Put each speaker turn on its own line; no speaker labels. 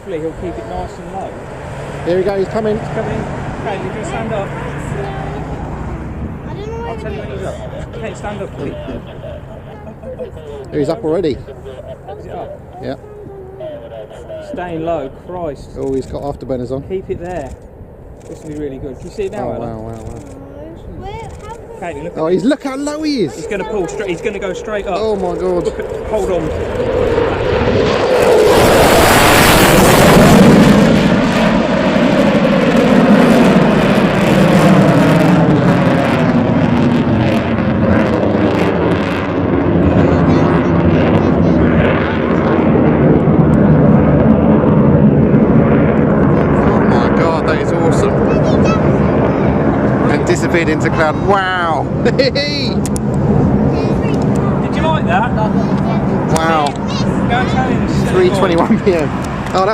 Hopefully he'll keep it nice and low.
Here we go, he's coming.
He's coming. Okay, you can stand up.
I don't know
I'll tell you when he's up. Okay, stand up, please.
He's up already.
Is it up?
Yeah.
Staying low, Christ.
Oh, he's got afterburners on.
Keep it there. This will be really good. Can you see it now,
Oh,
Ella?
wow.
Okay, look.
Oh, look how low he is.
He's going to pull straight. He's going to go straight up.
Oh my God.
Hold on.
Disappeared into cloud. Wow!
Did you like that?
Wow!
Go and tell him.
3:21 p.m.